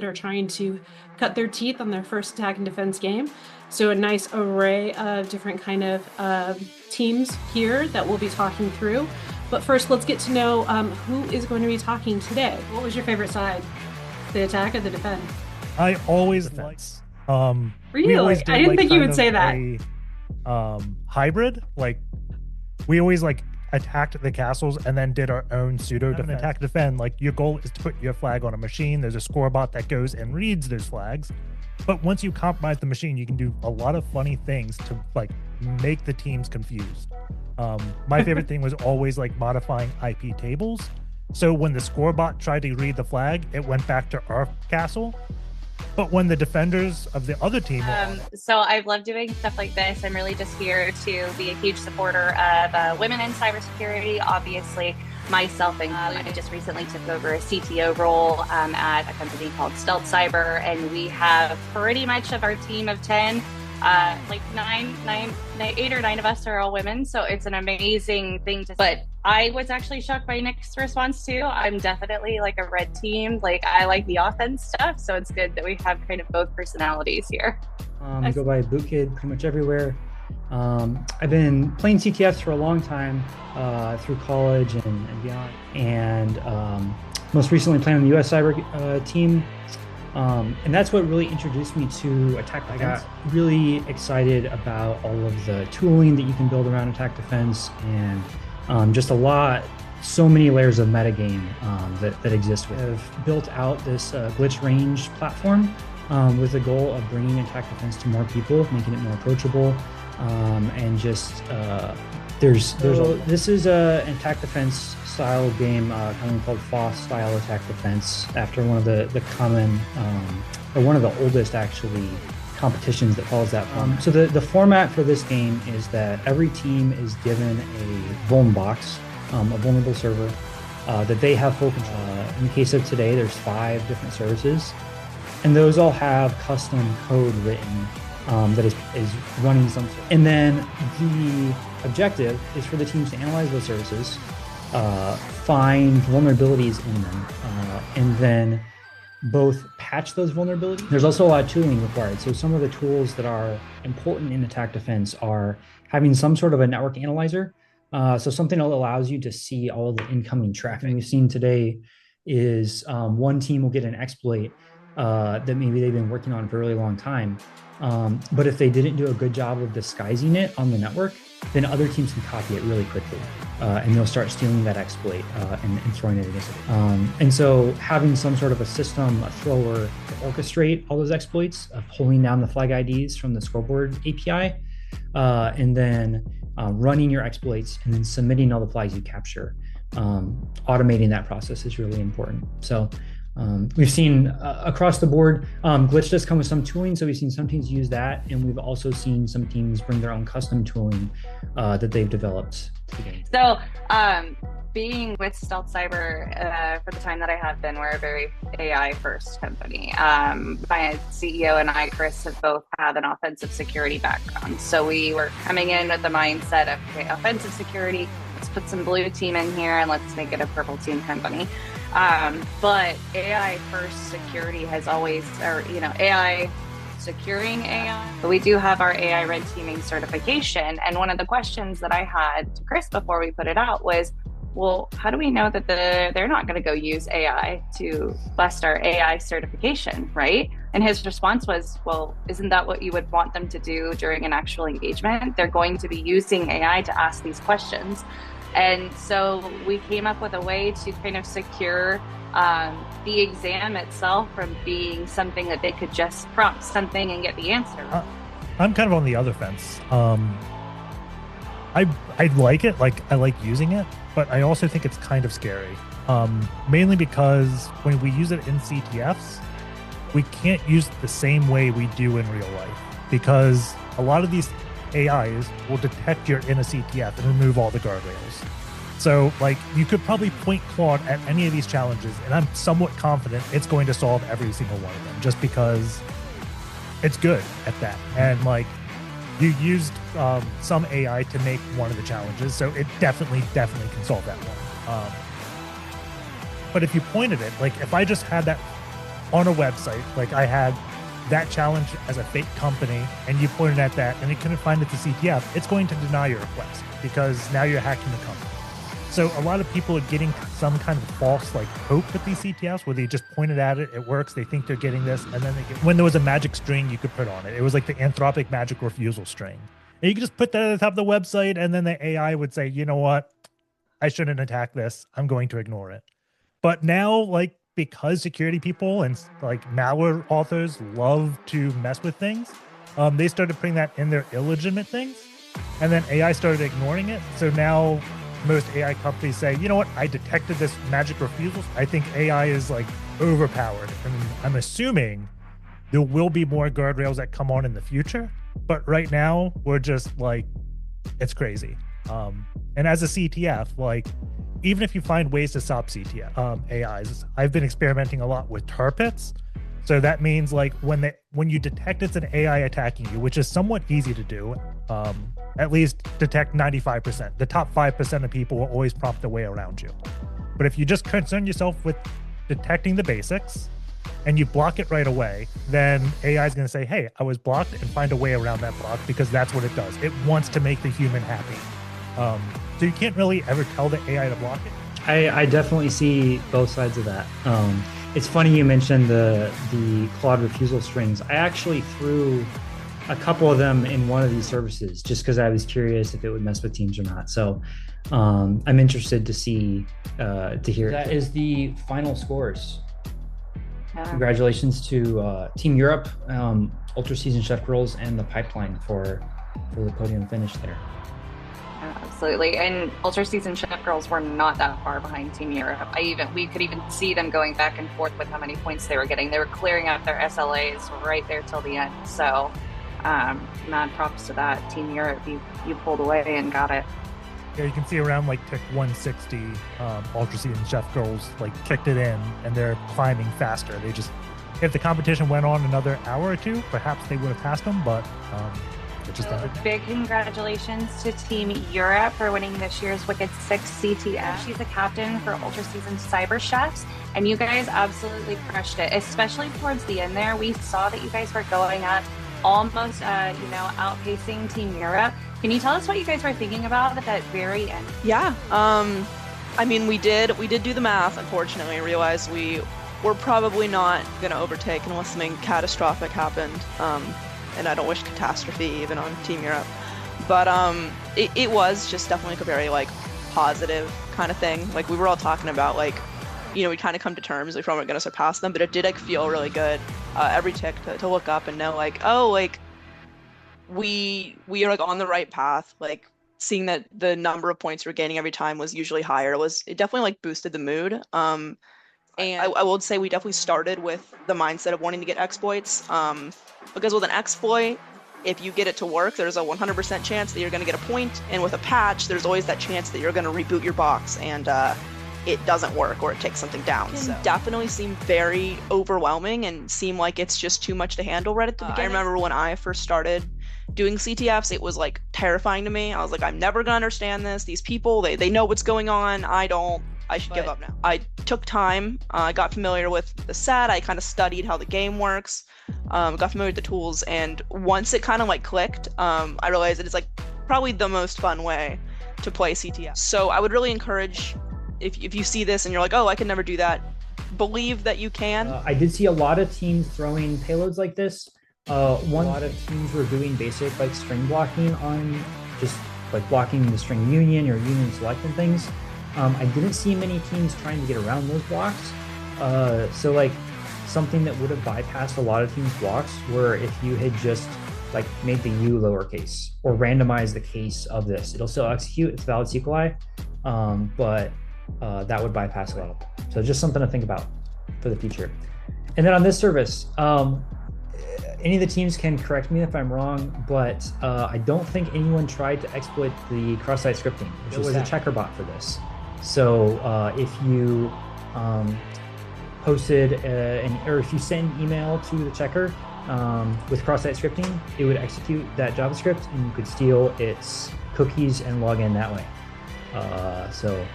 are trying to cut their teeth on their first attack and defense game. So a nice array of different kind of teams here that we'll be talking through. But first, let's get to know who is going to be talking today. What was your favorite side? The attack or the defend? I always liked. Really? I didn't think you would say that. Hybrid, like we always like attacked the castles and then did our own pseudo defense. Attack defend. Like your goal is to put your flag on a machine. There's a score bot that goes and reads those flags. But once you compromise the machine, you can do a lot of funny things to like make the teams confused. My favorite thing was always like modifying IP tables. So when the score bot tried to read the flag, it went back to our castle. But when the defenders of the other team... So I've loved doing stuff like this. I'm really just here to be a huge supporter of women in cybersecurity. Obviously, myself included. I just recently took over a CTO role at a company called Stealth Cyber, and we have pretty much of our team of 10, like 8 or 9 of us are all women. So it's an amazing thing to... But I was actually shocked by Nick's response too. I'm definitely like a red team. Like I like the offense stuff. So it's good that we have kind of both personalities here. I go by Boot Kid pretty much everywhere. I've been playing CTFs for a long time through college and beyond. And most recently playing on the US Cyber team. And that's what really introduced me to attack defense. I got really excited about all of the tooling that you can build around attack defense and just so many layers of metagame that exist. I've built out this glitch range platform with the goal of bringing attack defense to more people, making it more approachable, and just this is an attack defense style game coming called FOSS style attack defense after one of the common or one of the oldest actually competitions that follows that format. So the format for this game is that every team is given a vuln box, a vulnerable server that they have full control. In the case of today, there's 5 different services, and those all have custom code written that is running some. And then the objective is for the teams to analyze those services, find vulnerabilities in them, and then both patch those vulnerabilities. There's also a lot of tooling required. So some of the tools that are important in attack defense are having some sort of a network analyzer. So something that allows you to see all of the incoming traffic. We've seen today is one team will get an exploit that maybe they've been working on for a really long time. But if they didn't do a good job of disguising it on the network, then other teams can copy it really quickly. And they'll start stealing that exploit and throwing it against it. And so having some sort of a system, a thrower to orchestrate all those exploits, pulling down the flag IDs from the scoreboard API, and then running your exploits and then submitting all the flags you capture. Automating that process is really important. So we've seen across the board, Glitch does come with some tooling. So we've seen some teams use that. And we've also seen some teams bring their own custom tooling that they've developed to the game. So being with Stealth Cyber for the time that I have been, we're a very AI first company. My CEO and I, Chris, have both had an offensive security background. So we were coming in with the mindset of, okay, offensive security, let's put some blue team in here and let's make it a purple team company. But AI first security has always, AI securing AI. But we do have our AI red teaming certification. And one of the questions that I had to Chris before we put it out was, well, how do we know that they're not going to go use AI to bust our AI certification, right? And his response was, well, isn't that what you would want them to do during an actual engagement? They're going to be using AI to ask these questions. And so we came up with a way to kind of secure the exam itself from being something that they could just prompt something and get the answer. I'm kind of on the other fence. I like it, like I like using it, but I also think it's kind of scary. Mainly because when we use it in CTFs, we can't use it the same way we do in real life, because a lot of these AIs will detect you're in a CTF and remove all the guardrails. So like you could probably point Claude at any of these challenges and I'm somewhat confident it's going to solve every single one of them just because it's good at that. And like you used some AI to make one of the challenges, so it definitely can solve that one. But if you pointed it, like if I just had that on a website, like I had that challenge as a fake company, and you pointed at that and it couldn't find it to CTF, it's going to deny your request because now you're hacking the company. So a lot of people are getting some kind of false like hope with these CTFs where they just pointed at it, it works, they think they're getting this, and then they get, when there was a magic string you could put on it. It was like the Anthropic magic refusal string. And you could just put that at the top of the website, and then the AI would say, you know what, I shouldn't attack this, I'm going to ignore it. But now, like, because security people and like malware authors love to mess with things, they started putting that in their illegitimate things, and then AI started ignoring it. So now most AI companies say, you know what, I detected this magic refusal. I think AI is like overpowered, and I'm assuming there will be more guardrails that come on in the future. But right now we're just like, it's crazy. And as a CTF, like, even if you find ways to stop CTF AIs, I've been experimenting a lot with tar pits. So that means like when you detect it's an AI attacking you, which is somewhat easy to do, at least detect 95%. The top 5% of people will always prompt their way around you. But if you just concern yourself with detecting the basics and you block it right away, then AI is going to say, hey, I was blocked, and find a way around that block, because that's what it does. It wants to make the human happy. So you can't really ever tell the AI to block it. I definitely see both sides of that. It's funny you mentioned the Claude refusal strings. I actually threw a couple of them in one of these services just because I was curious if it would mess with Teams or not. So I'm interested to hear. That is the final scores. Congratulations to Team Europe, Ultra Seasoned Chef Girls, and the Pipeline for the podium finish there. Absolutely. And Ultra Seasoned Chef Girls were not that far behind Team Europe. We could even see them going back and forth with how many points they were getting. They were clearing out their SLAs right there till the end. So mad props to that. Team Europe, you pulled away and got it. Yeah, you can see around like tick 160, Ultra Seasoned Chef Girls like kicked it in, and they're climbing faster. They just, if the competition went on another hour or two, perhaps they would have passed them, but big congratulations to Team Europe for winning this year's Wicked 6 CTF. She's the captain for Ultra Seasoned Cyber Chefs, and you guys absolutely crushed it, especially towards the end there. We saw that you guys were going up almost, outpacing Team Europe. Can you tell us what you guys were thinking about at that very end? Yeah, I mean, we did do the math, unfortunately. We realized we were probably not going to overtake unless something catastrophic happened. And I don't wish catastrophe even on Team Europe. But it was just definitely a very like positive kind of thing. Like we were all talking about like, we kind of come to terms like we're going to surpass them, but it did like feel really good every tick to look up and know like, oh, like we are like on the right path. Like seeing that the number of points we're gaining every time was usually higher, it definitely like boosted the mood. And I would say we definitely started with the mindset of wanting to get exploits. Because with an exploit, if you get it to work, there's a 100% chance that you're going to get a point. And with a patch, there's always that chance that you're going to reboot your box and it doesn't work or it takes something down. It can definitely seem very overwhelming and seem like it's just too much to handle right at the beginning. I remember when I first started doing CTFs, it was like terrifying to me. I was like, I'm never going to understand this. These people, they know what's going on. I should give up now. I took time. I got familiar with the set. I kind of studied how the game works. Got familiar with the tools, and once it kind of like clicked, I realized that it's like probably the most fun way to play CTF. So I would really encourage, if you see this and you're like, oh, I can never do that, believe that you can. I did see a lot of teams throwing payloads like this. A lot of teams were doing basic like string blocking on just like blocking the string union or union select and things. I didn't see many teams trying to get around those blocks. So like something that would have bypassed a lot of teams' blocks were if you had just like made the U lowercase or randomized the case of this. It'll still execute, it's valid SQLi, but that would bypass a lot of them. So just something to think about for the future. And then on this service, any of the teams can correct me if I'm wrong, but I don't think anyone tried to exploit the cross-site scripting, which was a checker bot for this. So if you posted or if you send an email to the checker with cross-site scripting, it would execute that JavaScript and you could steal its cookies and log in that way. So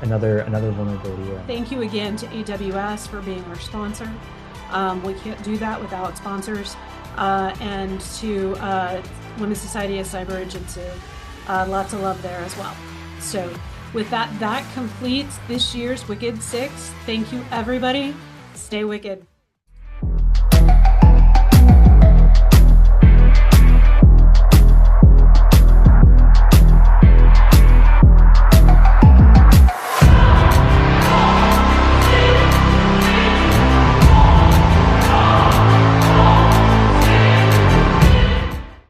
another vulnerability there. Thank you again to AWS for being our sponsor. We can't do that without sponsors. And to Women's Society of Cyber Agency, lots of love there as well. So with that completes this year's Wicked 6. Thank you, everybody. Stay wicked.